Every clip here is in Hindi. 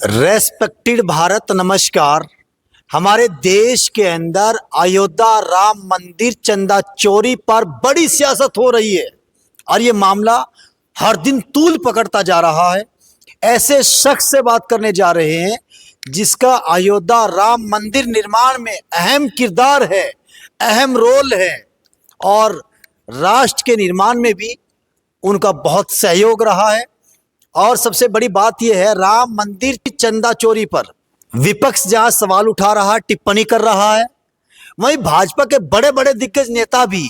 रेस्पेक्टेड भारत, नमस्कार। हमारे देश के अंदर अयोध्या राम मंदिर चंदा चोरी पर बड़ी सियासत हो रही है और ये मामला हर दिन तूल पकड़ता जा रहा है। ऐसे शख्स से बात करने जा रहे हैं जिसका अयोध्या राम मंदिर निर्माण में अहम किरदार है, अहम रोल है और राष्ट्र के निर्माण में भी उनका बहुत सहयोग रहा है। और सबसे बड़ी बात यह है, राम मंदिर की चंदा चोरी पर विपक्ष जहां सवाल उठा रहा है, टिप्पणी कर रहा है, वहीं भाजपा के बड़े बड़े दिग्गज नेता भी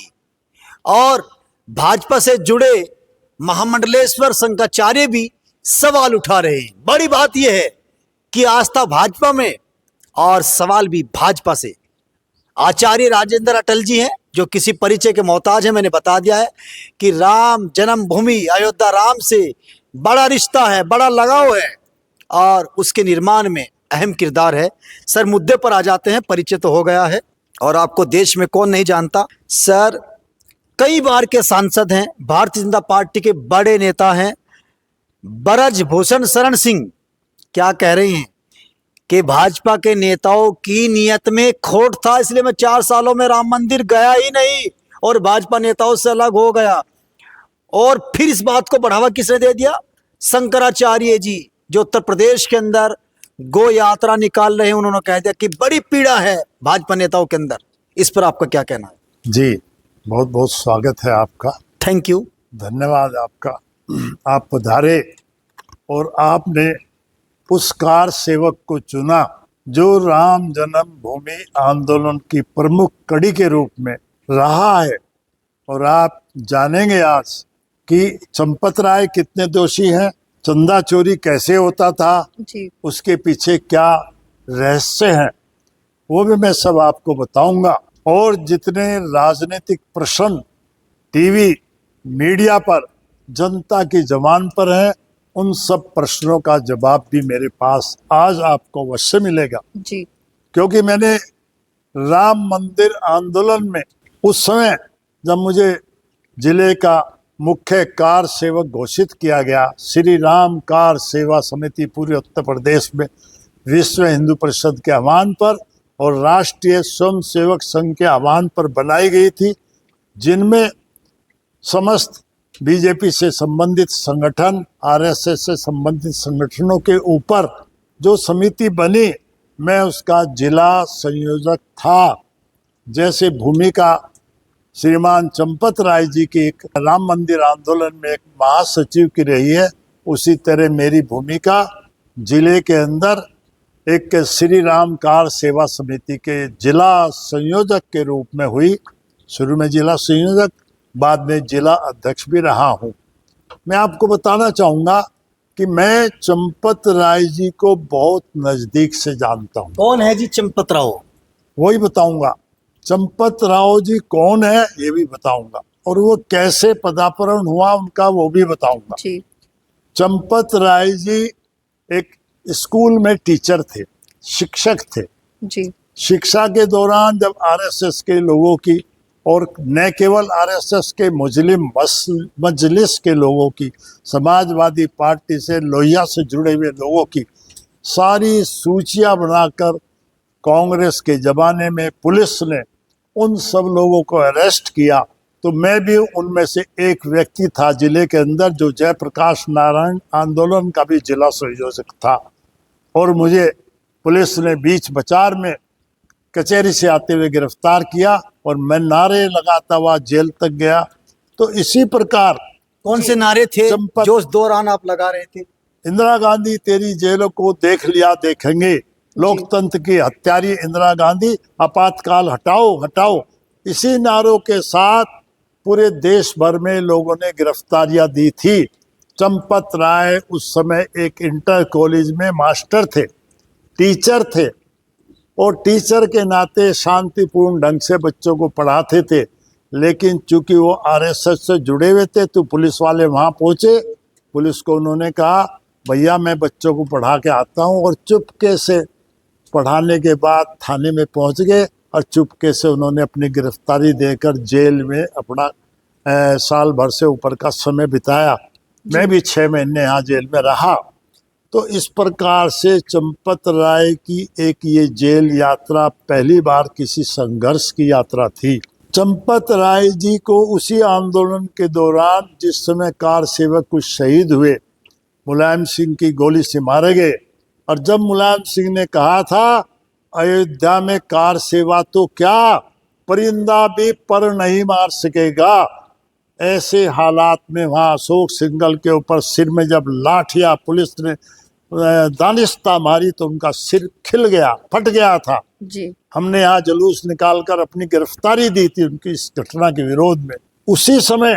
और भाजपा से जुड़े महामंडलेश्वर शंकराचार्य भी सवाल उठा रहे हैं। बड़ी बात यह है कि आस्था भाजपा में और सवाल भी भाजपा से। आचार्य राजेंद्र अटल जी हैं जो किसी परिचय के मोहताज है। मैंने बता दिया है कि राम जन्मभूमि अयोध्या राम से बड़ा रिश्ता है, बड़ा लगाव है और उसके निर्माण में अहम किरदार है। सर, मुद्दे पर आ जाते हैं। परिचय तो हो गया है और आपको देश में कौन नहीं जानता। सर कई बार के सांसद हैं, भारतीय जनता पार्टी के बड़े नेता हैं। ब्रजभूषण शरण सिंह क्या कह रहे हैं कि भाजपा के नेताओं की नीयत में खोट था, इसलिए मैं 4 सालों में राम मंदिर गया ही नहीं और भाजपा नेताओं से अलग हो गया। और फिर इस बात को बढ़ावा किसने दे दिया? शंकराचार्य जी, जो उत्तर प्रदेश के अंदर गो यात्रा निकाल रहे हैं। उन्होंने कह दिया कि बड़ी पीड़ा है भाजपा नेताओं के अंदर। इस पर आपका क्या कहना है? जी, बहुत बहुत स्वागत है आपका। थैंक यू, धन्यवाद आपका। आप पधारे और आपने उस कार सेवक को चुना जो राम जन्मभूमि आंदोलन की प्रमुख कड़ी के रूप में रहा है। और आप जानेंगे आज कि चंपत राय कितने दोषी हैं, चंदा चोरी कैसे होता था जी। उसके पीछे क्या रहस्य हैं, वो भी मैं सब आपको बताऊंगा। और जितने राजनीतिक प्रश्न टीवी मीडिया पर जनता की जबान पर हैं, उन सब प्रश्नों का जवाब भी मेरे पास आज आपको अवश्य मिलेगा। जी। क्योंकि मैंने राम मंदिर आंदोलन में उस समय जब मुझे जिले का मुख्य कार सेवक घोषित किया गया, श्री राम कार सेवा समिति पूरे उत्तर प्रदेश में विश्व हिंदू परिषद के आह्वान पर और राष्ट्रीय स्वयं सेवक संघ के आह्वान पर बनाई गई थी, जिनमें समस्त बीजेपी से संबंधित संगठन, आरएसएस से संबंधित संगठनों के ऊपर जो समिति बनी, मैं उसका जिला संयोजक था। जैसे भूमिका श्रीमान चंपत राय जी की एक राम मंदिर आंदोलन में एक महासचिव की रही है, उसी तरह मेरी भूमिका जिले के अंदर एक श्री राम कार सेवा समिति के जिला संयोजक के रूप में हुई। शुरू में जिला संयोजक, बाद में जिला अध्यक्ष भी रहा हूँ। मैं आपको बताना चाहूँगा कि मैं चंपत राय जी को बहुत नज़दीक से जानता हूँ। कौन है जी चंपत राव? वही बताऊंगा। चंपत राव जी कौन है ये भी बताऊंगा और वो कैसे पदार्पण हुआ उनका वो भी बताऊंगा। जी। चंपत राय जी एक स्कूल में टीचर थे, शिक्षक थे। जी। शिक्षा के दौरान जब आरएसएस के लोगों की और न केवल आरएसएस के मुस्लिम मजलिस के लोगों की, समाजवादी पार्टी से लोहिया से जुड़े हुए लोगों की सारी सूचियां बनाकर कांग्रेस के ज़माने में पुलिस ने उन सब लोगों को अरेस्ट किया, तो मैं भी उनमें से एक व्यक्ति था जिले के अंदर जो जयप्रकाश नारायण आंदोलन का भी जिला संयोजक था। और मुझे पुलिस ने बीच बाजार में कचहरी से आते हुए गिरफ्तार किया और मैं नारे लगाता हुआ जेल तक गया। तो इसी प्रकार कौन से नारे थे जो उस दौरान आप लगा रहे थे? इंदिरा गांधी तेरी जेलों को देख लिया देखेंगे, लोकतंत्र की हत्यारी इंदिरा गांधी, आपातकाल हटाओ हटाओ, इसी नारों के साथ पूरे देश भर में लोगों ने गिरफ्तारियां दी थी। चंपत राय उस समय एक इंटर कॉलेज में मास्टर थे, टीचर थे और टीचर के नाते शांतिपूर्ण ढंग से बच्चों को पढ़ाते थे। लेकिन चूंकि वो आरएसएस से जुड़े हुए थे तो पुलिस वाले वहाँ पहुँचे। पुलिस को उन्होंने कहा, भैया मैं बच्चों को पढ़ा के आता हूँ, और चुपके से पढ़ाने के बाद थाने में पहुँच गए और चुपके से उन्होंने अपनी गिरफ्तारी देकर जेल में अपना साल भर से ऊपर का समय बिताया। मैं भी 6 महीने यहाँ जेल में रहा। तो इस प्रकार से चंपत राय की एक ये जेल यात्रा पहली बार किसी संघर्ष की यात्रा थी। चंपत राय जी को उसी आंदोलन के दौरान जिस समय कार सेवक कुछ शहीद हुए, मुलायम सिंह की गोली से मारे गए, और जब मुलायम सिंह ने कहा था अयोध्या में कार सेवा तो क्या, परिंदा भी पर नहीं मार सकेगा, ऐसे हालात में वहां अशोक सिंघल के ऊपर सिर में जब लाठियां पुलिस ने दानिस्ता मारी तो उनका सिर खिल गया, फट गया था जी। हमने यहाँ जुलूस निकालकर अपनी गिरफ्तारी दी थी उनकी इस घटना के विरोध में। उसी समय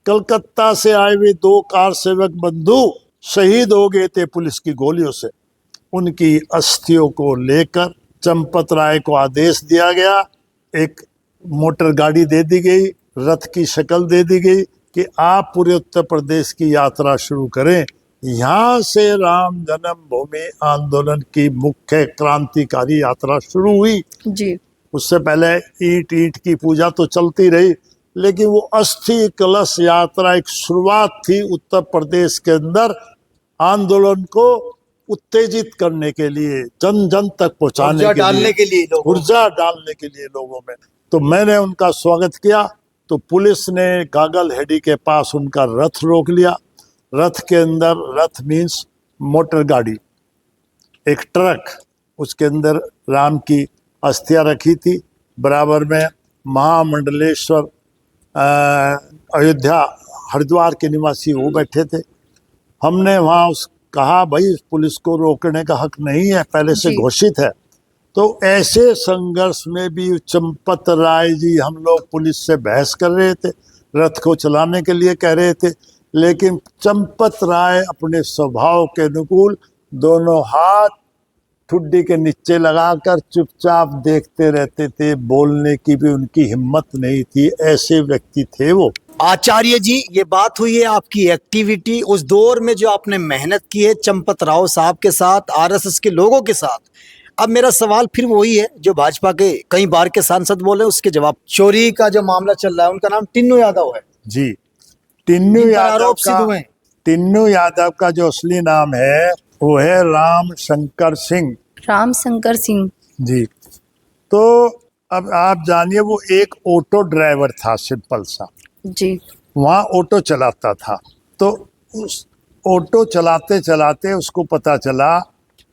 कलकत्ता से आए हुए 2 कार सेवक बंधु शहीद हो गए थे पुलिस की गोलियों से। उनकी अस्थियों को लेकर चंपत राय को आदेश दिया गया, एक मोटर गाड़ी दे दी गई, रथ की शक्ल दे दी गई कि आप पूरे उत्तर प्रदेश की यात्रा शुरू करें। यहाँ से राम जन्मभूमि आंदोलन की मुख्य क्रांतिकारी यात्रा शुरू हुई। जी। उससे पहले ईंट की पूजा तो चलती रही, लेकिन वो अस्थि कलश यात्रा एक शुरुआत थी उत्तर प्रदेश के अंदर आंदोलन को उत्तेजित करने के लिए, जन जन तक पहुंचाने ऊर्जा डालने के लिए, ऊर्जा डालने के लिए लोगों में। तो मैंने उनका स्वागत किया तो पुलिस ने गागल हेडी के पास उनका रथ रोक लिया। रथ के अंदर, रथ मीन्स मोटर गाड़ी, एक ट्रक, उसके अंदर राम की अस्थियां रखी थी, बराबर में महामंडलेश्वर अयोध्या हरिद्वार के निवासी वो बैठे थे। हमने वहाँ कहा भाई पुलिस को रोकने का हक नहीं है, पहले से घोषित है। तो ऐसे संघर्ष में भी चंपत राय जी, हम लोग पुलिस से बहस कर रहे थे, रथ को चलाने के लिए कह रहे थे, लेकिन चंपत राय अपने स्वभाव के अनुकूल दोनों हाथ ठुड्डी के नीचे लगाकर चुपचाप देखते रहते थे, बोलने की भी उनकी हिम्मत नहीं थी, ऐसे व्यक्ति थे वो। आचार्य जी, ये बात हुई है आपकी एक्टिविटी उस दौर में जो आपने मेहनत की है चंपत राव साहब के साथ, आरएसएस के लोगों के साथ। अब मेरा सवाल फिर वही है जो भाजपा के कई बार के सांसद बोले, उसके जवाब। चोरी का जो मामला चल रहा है, उनका नाम टिन्नू यादव है जी। टिन्नू यादव का जो असली नाम है वो है राम शंकर सिंह। राम शंकर सिंह जी। तो अब आप जानिए, वो एक ऑटो ड्राइवर था, सिंपल सा जी। वहाँ ऑटो चलाता था। तो उस ऑटो चलाते चलाते उसको पता चला,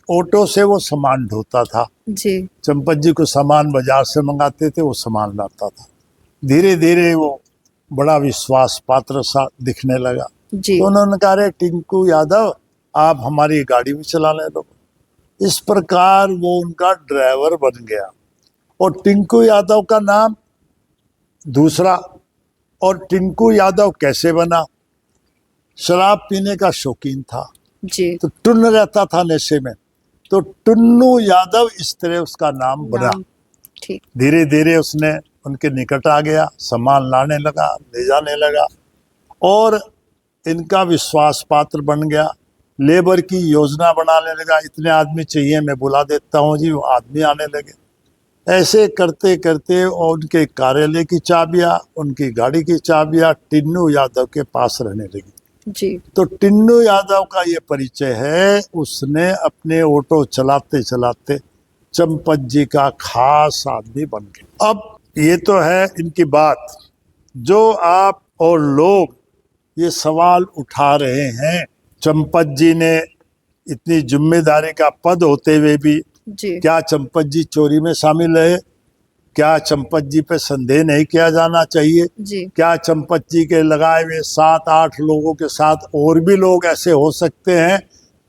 ऑटो से वो सामान ढोता था जी। चंपत जी को सामान बाजार से मंगाते थे, वो सामान लाता था। धीरे धीरे वो बड़ा विश्वास पात्र सा दिखने लगा। जी। तो उन्होंने कहा, रे टिंकू यादव, आप हमारी गाड़ी भी चलाने दो। इस प्रकार वो उनका ड्राइवर बन गया। और टिंकू यादव का नाम दूसरा। और टिंकू यादव कैसे बना? शराब पीने का शौकीन था जी। तो टुन्न रहता था नशे में, तो टुन्नू यादव इस तरह उसका नाम बना। ठीक। धीरे धीरे उसने उनके निकट आ गया, सामान लाने लगा, ले जाने लगा, और इनका विश्वास पात्र बन गया। लेबर की योजना बनाने लगा, इतने आदमी चाहिए, मैं बुला देता हूँ जी, वो आदमी आने लगे। ऐसे करते करते और उनके कार्यालय की चाबियाँ, उनकी गाड़ी की चाबियाँ टिन्नू यादव के पास रहने लगी जी। तो टिन्नू यादव का ये परिचय है, उसने अपने ऑटो चलाते चलाते चंपत जी का खास आदमी बन गया। अब ये तो है इनकी बात। जो आप और लोग ये सवाल उठा रहे हैं, चंपत जी ने इतनी जिम्मेदारी का पद होते हुए भी जी। क्या चंपत जी चोरी में शामिल है? क्या चंपत जी पे संदेह नहीं किया जाना चाहिए? जी। क्या चंपत जी के लगाए हुए 7-8 लोगों के साथ और भी लोग ऐसे हो सकते हैं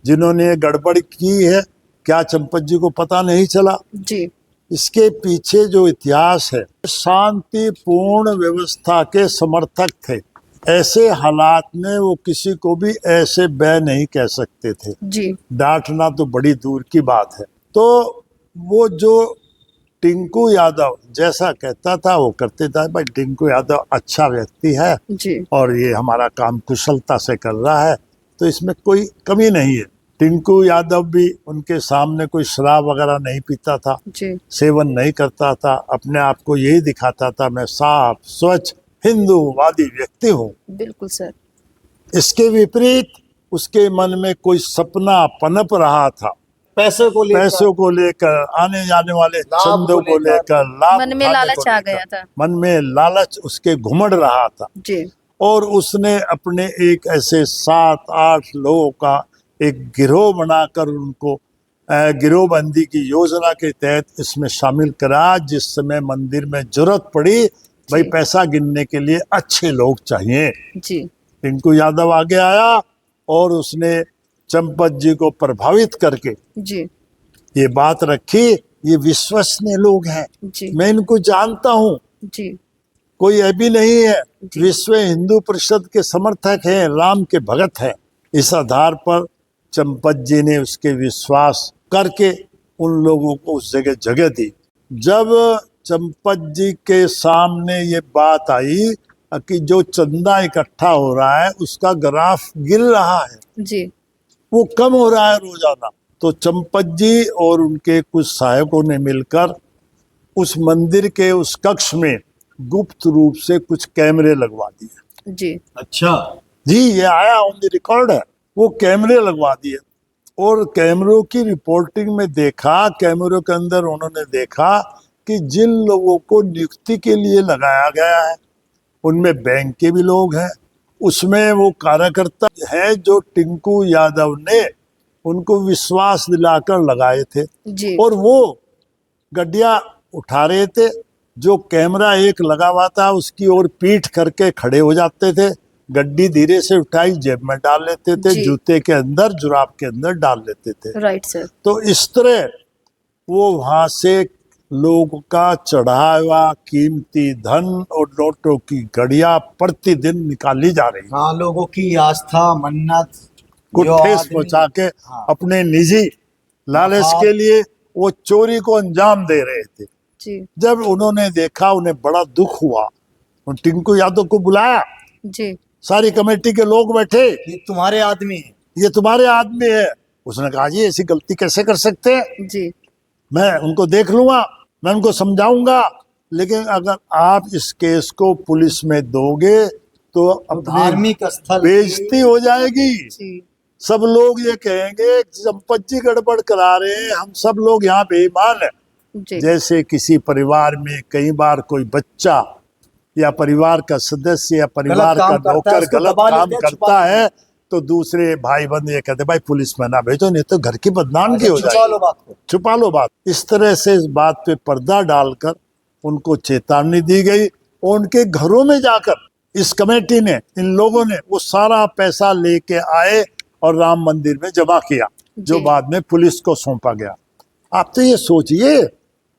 जिन्होंने गड़बड़ की है? क्या चंपत जी को पता नहीं चला? जी। इसके पीछे जो इतिहास है, शांतिपूर्ण व्यवस्था के समर्थक थे। ऐसे हालात में वो किसी को भी ऐसे बह नहीं कह सकते थे जी। डांटना तो बड़ी दूर की बात है। तो वो जो टिंकू यादव जैसा कहता था वो करते था। भाई टिंकू यादव अच्छा व्यक्ति है जी। और ये हमारा काम कुशलता से कर रहा है, तो इसमें कोई कमी नहीं है। टिंकू यादव भी उनके सामने कोई शराब वगैरह नहीं पीता था जी। सेवन नहीं करता था, अपने आप को यही दिखाता था मैं साफ स्वच्छ हिंदूवादी व्यक्ति हूँ। बिल्कुल सर। इसके विपरीत उसके मन में कोई सपना पनप रहा था, पैसे को लेकर आने जाने वाले लाभ चंदों को को लेकर, लाभ मन में उठाने लालच को आ लेकर। गया था। मन में लालच उसके घुमड़ रहा था जी और उसने अपने एक ऐसे 7-8 लोगों का एक गिरोह बनाकर उनको गिरोहबंदी की योजना के तहत इसमें शामिल करा। जिस समय मंदिर में जरूरत पड़ी, भाई पैसा गिनने के लिए अच्छे लोग चाहिए, जी टिंकू यादव आगे आया और उसने चंपत जी को प्रभावित करके जी ये बात रखी, ये विश्वसनीय लोग हैं, जी मैं इनको जानता हूँ, जी कोई अभी नहीं है, जी। विश्व हिंदू परिषद के समर्थक हैं, राम के भगत हैं। इस आधार पर चंपत जी ने उसके विश्वास करके उन लोगों को उस जगह जगह दी। जब चंपत जी के सामने ये बात आई कि जो चंदा इकट्ठा हो रहा है उसका ग्राफ गिर रहा है, जी वो कम हो रहा है रोजाना, तो चंपत जी और उनके कुछ सहायकों ने मिलकर उस मंदिर के उस कक्ष में गुप्त रूप से कुछ कैमरे लगवा दिए। जी अच्छा जी, ये आया ऑन द रिकॉर्ड है, वो कैमरे लगवा दिए और कैमरों की रिपोर्टिंग में देखा, कैमरों के अंदर उन्होंने देखा कि जिन लोगों को नियुक्ति के लिए लगाया गया है उनमें बैंक के भी लोग हैं, उसमें वो कार्यकर्ता है जो टिंकू यादव ने उनको विश्वास दिलाकर लगाए थे जी और वो गड्डिया उठा रहे थे। जो कैमरा एक लगा हुआ था उसकी ओर पीठ करके खड़े हो जाते थे, गड्डी धीरे से उठाई जेब में डाल लेते थे, जी। जूते के अंदर, जुराब के अंदर डाल लेते थे। Right sir. तो इस तरह वो वहां से लोगों का चढ़ाया हुआ कीमती धन और नोटों की घड़ियां प्रतिदिन निकाली जा रही, हाँ, लोगों की आस्था मन्नत जो गुट्ठेस आदमी- पहुंचा के हाँ। अपने निजी लालच हाँ। के लिए वो चोरी को अंजाम दे रहे थे। जी जब उन्होंने देखा उन्हें बड़ा दुख हुआ, उन टिंकू यादव को बुलाया, जी सारी कमेटी के लोग बैठे, ये तुम्हारे आदमी है। ये तुम्हारे आदमी है। उसने कहा जी ऐसी गलती कैसे कर सकते हैं, जी मैं उनको देख लूंगा, मैं उनको समझाऊंगा, लेकिन अगर आप इस केस को पुलिस में दोगे तो अपनी धार्मिक स्थल की- बेइज्जती हो जाएगी। जी सब लोग ये कहेंगे चंपत जी गड़बड़ करा रहे हैं, हम सब लोग यहाँ बेईमान है। जी जैसे किसी परिवार में कई बार कोई बच्चा या परिवार का सदस्य या परिवार गलत का काम करता है, नौकर उसको गलत दबा काम लेते हैं, करता छुपा है तो दूसरे भाई बंद ये कहते भाई पुलिस में ना भेजो, नहीं तो घर की बदनामी हो छुपा जाएगी, लो बात को। छुपा लो बात। इस तरह से इस बात पे पर्दा डालकर उनको चेतावनी दी गई और उनके घरों में जाकर इस कमेटी ने, इन लोगों ने वो सारा पैसा लेके आए और राम मंदिर में जमा किया, जो जी। बाद में पुलिस को सौंपा गया। आप तो ये सोचिए,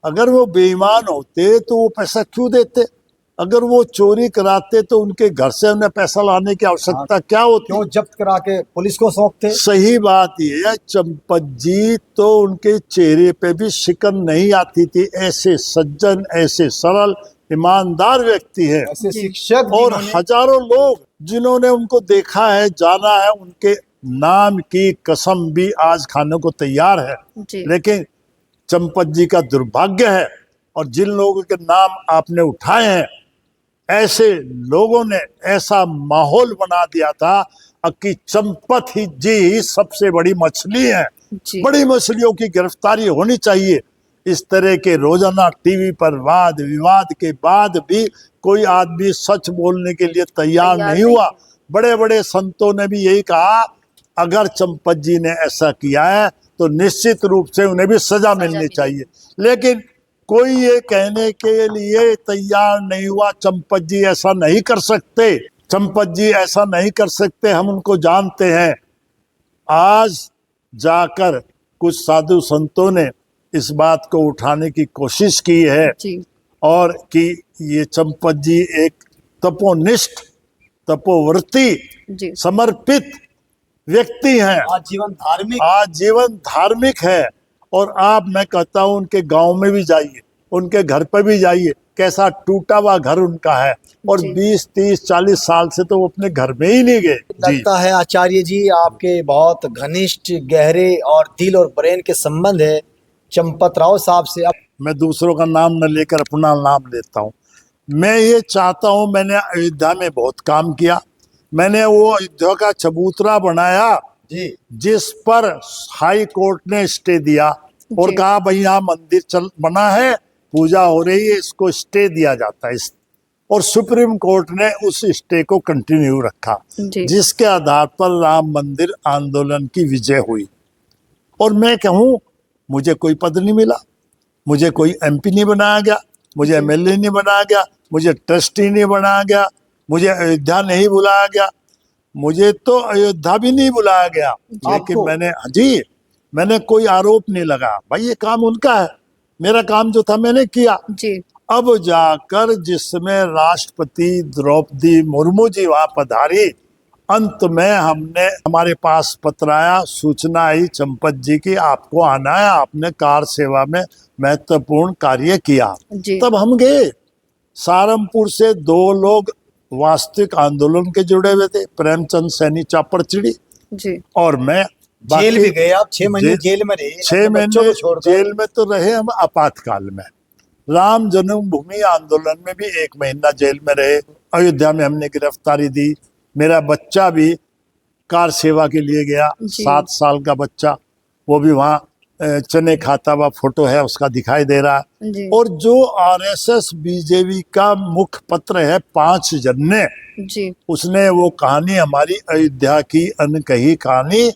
अगर वो बेईमान होते तो वो पैसा क्यों देते, अगर वो चोरी कराते तो उनके घर से उन्हें पैसा लाने की आवश्यकता क्या होती। क्यों जब्त करा के पुलिस को सौंपते? सही बात ये है, चंपत जी तो उनके चेहरे पे भी शिकन नहीं आती थी, ऐसे सज्जन, ऐसे सरल ईमानदार व्यक्ति है। ऐसे जी। शिक्षक और जिन्होंने- हजारों लोग जिन्होंने उनको देखा है, जाना है, उनके नाम की कसम भी आज खाने को तैयार है। जी लेकिन चंपत जी का दुर्भाग्य है, और जिन लोगों के नाम आपने उठाए हैं, ऐसे लोगों ने ऐसा माहौल बना दिया था कि चंपत जी ही सबसे बड़ी मछली है, जी बड़ी मछलियों की गिरफ्तारी होनी चाहिए। इस तरह के रोजाना टीवी पर वाद विवाद के बाद भी कोई आदमी सच बोलने के लिए तैयार नहीं नहीं हुआ। बड़े बड़े संतों ने भी यही कहा, अगर चंपत जी ने ऐसा किया है तो निश्चित रूप से उन्हें भी सजा मिलनी मिलेगी। चाहिए। लेकिन कोई ये कहने के लिए तैयार नहीं हुआ चंपत जी ऐसा नहीं कर सकते, चंपत जी ऐसा नहीं कर सकते, हम उनको जानते हैं। आज जाकर कुछ साधु संतों ने इस बात को उठाने की कोशिश की है जी और कि ये चंपत जी एक तपोनिष्ठ, तपोवर्ती, जी समर्पित व्यक्ति हैं, आजीवन धार्मिक आजीवन धार्मिक है। और आप, मैं कहता हूं, उनके गांव में भी जाइए, उनके घर पर भी जाइए, कैसा टूटा हुआ घर उनका है, और जी। 20, 30, 40 साल से तो वो अपने घर में ही नहीं गए। जी, लगता है आचार्य जी आपके बहुत घनिष्ठ, गहरे और दिल और ब्रेन के संबंध है चंपत राव साहब से। अब मैं दूसरों का नाम न लेकर अपना नाम लेता हूं। मैं ये चाहता हूं, मैंने अयोध्या में बहुत काम किया, मैंने वो अयोध्या का चबूतरा बनाया जी जिस पर हाई कोर्ट ने स्टे दिया और जी। कहा भाई यहाँ मंदिर चल बना है, पूजा हो रही है, इसको स्टे दिया जाता है। और सुप्रीम कोर्ट ने उस स्टे को कंटिन्यू रखा, जी। जिसके आधार पर राम मंदिर आंदोलन की विजय हुई। और मैं कहूँ, मुझे कोई पद नहीं मिला, मुझे कोई एमपी नहीं बनाया गया, मुझे एमएलए नहीं बनाया गया, मुझे ट्रस्टी नहीं बनाया गया, मुझे अयोध्या नहीं बुलाया गया, मुझे तो अयोध्या भी नहीं बुलाया गया। लेकिन आपको? मैंने कोई आरोप नहीं लगा, भाई ये काम उनका है, मेरा काम जो था मैंने किया। जी अब जाकर जिसमें राष्ट्रपति द्रौपदी मुर्मू जी वहां पधारी, अंत में हमने हमारे पास पत्र आया, सूचना आई चंपत जी की, आपको आना है, आपने कार सेवा में महत्वपूर्ण कार्य किया। जी। तब हम गए। सहारनपुर से 2 लोग वास्तविक आंदोलन के जुड़े हुए थे, प्रेमचंद सैनी चापड़चिड़ी जी। और मैं। जेल भी गए आप, 6 महीने जेल में रहे, 6 अपने बच्चों महीने को छोड़कर। जेल में तो रहे हम आपातकाल में। राम जन्मभूमि आंदोलन में भी 1 महीना जेल में रहे। अयोध्या में हमने गिरफ्तारी दी। मेरा बच्चा भी कार सेवा के लिए गया, जी। 7 साल का बच्चा, वो भी वहाँ चने खाता हुआ फोटो है उसका दिखाई दे रहा है। जी। और जो आरएसएस बीजेपी का मुख पत्र है 5 जन्ने, जी। उसने वो कहानी, हमारी अयोध्या की अनकही कहानी,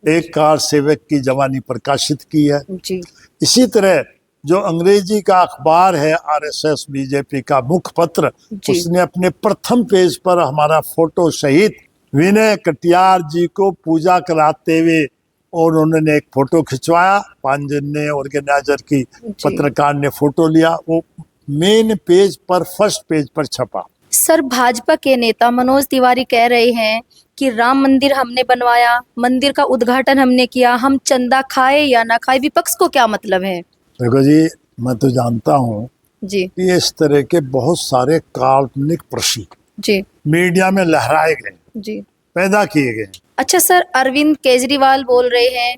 एक कार सेवक की जवानी प्रकाशित की है। जी। इसी तरह जो अंग्रेजी का अखबार है आरएसएस बीजेपी का मुखपत्र, जी। उसने अपने प्रथम पेज पर हमारा फोटो सहित विनय कटियार जी को पूजा कराते हुए, और उन्होंने एक फोटो खिंचवाया, 5 जन्ने ऑर्गेनाइजर की पत्रकार ने फोटो लिया, वो मेन पेज पर, फर्स्ट पेज पर छपा। सर, भाजपा के नेता मनोज तिवारी कह रहे हैं कि राम मंदिर हमने बनवाया, मंदिर का उद्घाटन हमने किया, हम चंदा खाए या ना खाए, विपक्ष को क्या मतलब है? देखो जी, मैं तो जानता हूँ जी। कि इस तरह के बहुत सारे काल्पनिक प्रश्न जी। मीडिया में लहराए गए, जी। पैदा किए गए। अच्छा सर, अरविंद केजरीवाल बोल रहे हैं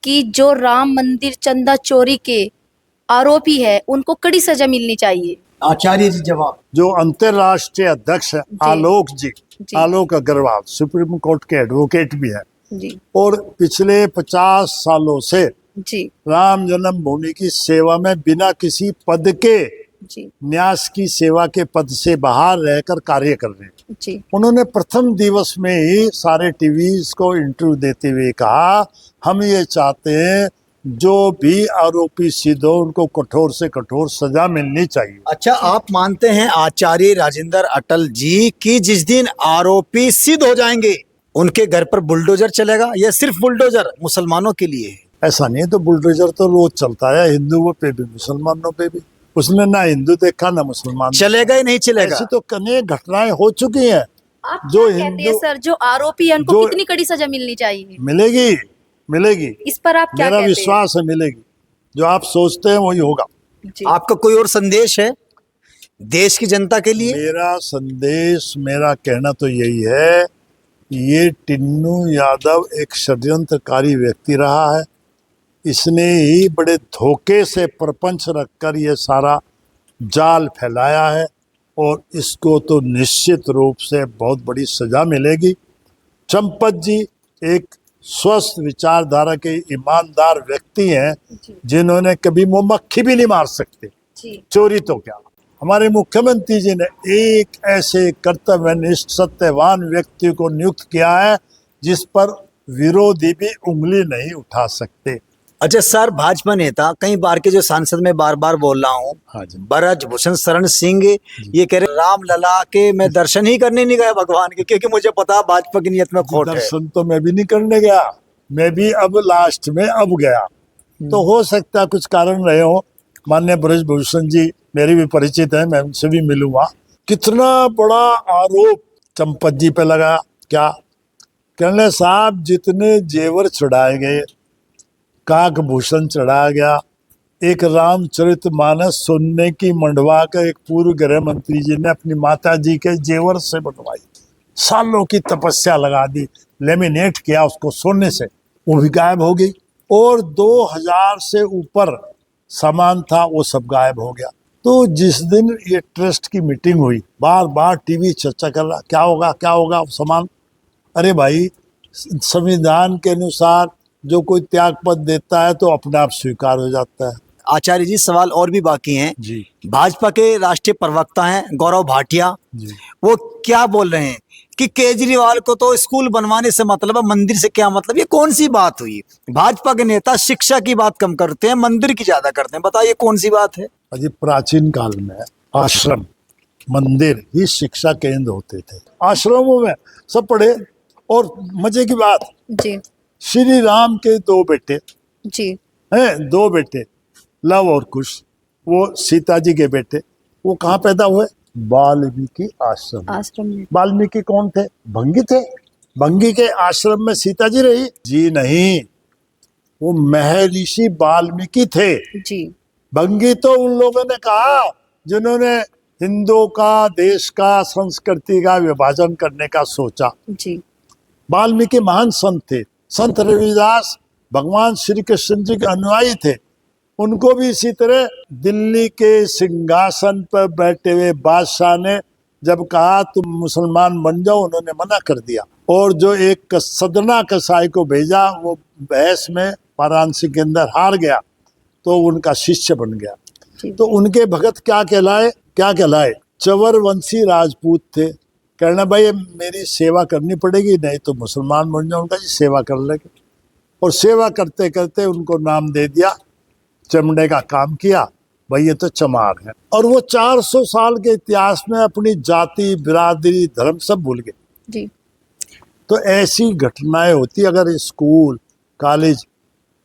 कि जो राम मंदिर चंदा चोरी के आरोपी है उनको कड़ी सजा मिलनी चाहिए। आचार्य जी जवाब। जो अंतर्राष्ट्रीय अध्यक्ष है आलोक जी, आलोक अग्रवाल, सुप्रीम कोर्ट के एडवोकेट भी है, जी। और पिछले 50 सालों से जी। राम जन्मभूमि की सेवा में बिना किसी पद के, जी। न्यास की सेवा के पद से बाहर रहकर कार्य कर रहे हैं। जी। उन्होंने प्रथम दिवस में ही सारे टीवीज को इंटरव्यू देते हुए कहा, हम ये चाहते हैं जो भी आरोपी सिद्ध हो उनको कठोर से कठोर सजा मिलनी चाहिए। अच्छा, आप मानते हैं आचार्य राजेंद्र अटल जी की जिस दिन आरोपी सिद्ध हो जाएंगे उनके घर पर बुलडोजर चलेगा, या सिर्फ बुलडोजर मुसलमानों के लिए है? ऐसा नहीं है, तो बुलडोजर तो रोज चलता है, हिंदुओं पे भी मुसलमानों पे भी। उसने ना हिंदू देखा ना मुसलमान। चलेगा ही नहीं चलेगा? ऐसी तो कई घटनाएं हो चुकी हैं। आप जो क्या कहते हैं सर, जो आरोपी है उनको जो- कितनी कड़ी सजा मिलनी चाहिए? मिलेगी, मिलेगी, इस पर आप क्या मेरा कहते विश्वास है मिलेगी। जो आप सोचते हैं वही होगा। हैं? जी। आपका कोई और संदेश है देश की जनता के लिए? मेरा संदेश, मेरा कहना तो यही है, ये टिन्नू यादव एक षड्यंत्रकारी व्यक्ति रहा है। इसने ही बड़े धोखे से प्रपंच रखकर ये सारा जाल फैलाया है, और इसको तो निश्चित रूप से बहुत बड़ी सजा मिलेगी। चंपत जी एक स्वस्थ विचारधारा के ईमानदार व्यक्ति हैं, जिन्होंने कभी मधुमक्खी भी नहीं मार सकते, जी। चोरी तो क्या। हमारे मुख्यमंत्री जी ने एक ऐसे कर्तव्यनिष्ठ सत्यवान व्यक्ति को नियुक्त किया है जिस पर विरोधी भी उंगली नहीं उठा सकते। अच्छा सर, भाजपा नेता कई बार के जो सांसद में बार बार बोल रहा हूँ, हाँ जी। ब्रजभूषण शरण सिंह ये कह रहे राम लला के मैं दर्शन ही करने नहीं गया भगवान के, क्योंकि मुझे पता भाजपा की नियत में खोट है। दर्शन तो मैं भी नहीं करने गया, मैं भी अब लास्ट में अब गया। तो हो सकता है कुछ कारण रहे हो। माननीय ब्रजभूषण जी मेरे भी परिचित हैं, मैं उनसे भी मिलूंगा। कितना बड़ा आरोप चंपत जी पे लगा। क्या कहने साहब, जितने जेवर चढ़ाए गए, काकभूषण चढ़ाया गया, एक रामचरितमानस सुनने की मंडवा का एक पूर्व गृह मंत्री जी ने अपनी माता जी के जेवर से बनवाई, सालों की तपस्या लगा दी, लेमिनेट किया उसको सोने से, वो भी गायब हो गई। और 2000 से ऊपर सामान था वो सब गायब हो गया। तो जिस दिन ये ट्रस्ट की मीटिंग हुई, बार बार टीवी चर्चा कर रहा, क्या होगा समान। अरे भाई, संविधान के अनुसार जो कोई त्याग पद देता है तो अपने आप स्वीकार हो जाता है। आचार्य जी, सवाल और भी बाकी हैं। जी भाजपा के राष्ट्रीय प्रवक्ता हैं गौरव भाटिया, जी। वो क्या बोल रहे हैं कि केजरीवाल को तो स्कूल बनवाने से मतलब है, मंदिर से क्या मतलब। ये कौन सी बात हुई? भाजपा के नेता शिक्षा की बात कम करते हैं, मंदिर की ज्यादा करते हैं। बताइए कौन सी बात है? अजी, प्राचीन काल में आश्रम मंदिर ही शिक्षा केंद्र होते थे। आश्रमों में सब पढ़े। और मजे की बात, जी श्री राम के दो बेटे जी हैं, दो बेटे लव और कुश, वो सीता जी के बेटे, वो कहाँ पैदा हुए? वाल्मीकि आश्रम। आश्रम में। वाल्मीकि कौन थे? भंगी थे। भंगी के आश्रम में सीता जी रही? जी नहीं, वो महर्षि वाल्मीकि थे। जी भंगी तो उन लोगों ने कहा जिन्होंने हिंदुओं का, देश का, संस्कृति का विभाजन करने का सोचा। जी वाल्मीकि महान संत थे। संत रविदास भगवान श्री कृष्ण जी के अनुयायी थे। उनको भी इसी तरह दिल्ली के सिंहासन पर बैठे हुए बादशाह ने जब कहा तुम मुसलमान बन जाओ, उन्होंने मना कर दिया। और जो एक सदना कसाई को भेजा, वो बहस में वाराणसी के अंदर हार गया, तो उनका शिष्य बन गया। जी। तो उनके भगत क्या कहलाए? चवर वंशी राजपूत थे। कहना भाई मेरी सेवा करनी पड़ेगी, नहीं तो मुसलमान बन जाओ। उनका जी सेवा कर लेंगे। और सेवा करते करते उनको नाम दे दिया, चमड़े का काम किया, भाई ये तो चमार है। और वो 400 साल के इतिहास में अपनी जाति, बिरादरी, धर्म सब भूल गए। जी तो ऐसी घटनाएं होती। अगर स्कूल, कॉलेज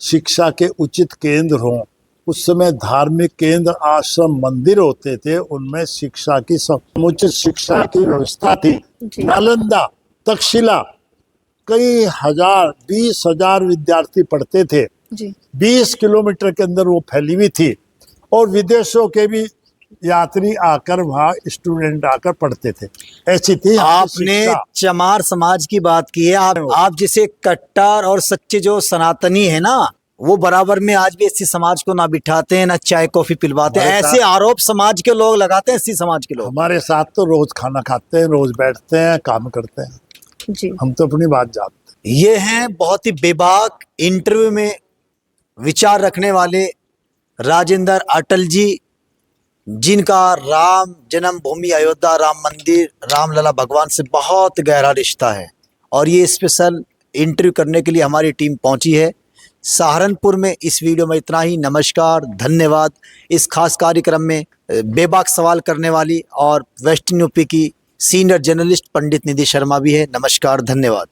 शिक्षा के उचित केंद्र हों, उस समय धार्मिक केंद्र, आश्रम, मंदिर होते थे, उनमें शिक्षा की समुचित शिक्षा की व्यवस्था थी। जी। नालंदा, तक्षशिला, कई हजार, 20,000 विद्यार्थी पढ़ते थे। जी 20 किलोमीटर के अंदर वो फैली हुई थी। और विदेशों के भी यात्री आकर वहाँ, स्टूडेंट आकर पढ़ते थे। ऐसी थी आपने शिक्षा। चमार समाज की बात की है। आप जिसे कट्टर और सच्चे जो सनातनी है ना, वो बराबर में आज भी एससी समाज को ना बिठाते हैं, ना चाय कॉफी पिलवाते हैं। हमारे ऐसे आरोप समाज के लोग लगाते हैं, एससी समाज के लोग। हमारे साथ तो रोज खाना खाते हैं, रोज बैठते हैं, काम करते हैं। जी हम तो अपनी बात जानते हैं। ये हैं बहुत ही बेबाक इंटरव्यू में विचार रखने वाले राजेंद्र अटल जी, जिनका राम जन्मभूमि अयोध्या, राम मंदिर, रामलला भगवान से बहुत गहरा रिश्ता है। और ये स्पेशल इंटरव्यू करने के लिए हमारी टीम पहुंची है सहारनपुर में। इस वीडियो में इतना ही। नमस्कार, धन्यवाद। इस खास कार्यक्रम में बेबाक सवाल करने वाली और वेस्टर्न यूपी की सीनियर जर्नलिस्ट पंडित निधि शर्मा भी है। नमस्कार, धन्यवाद।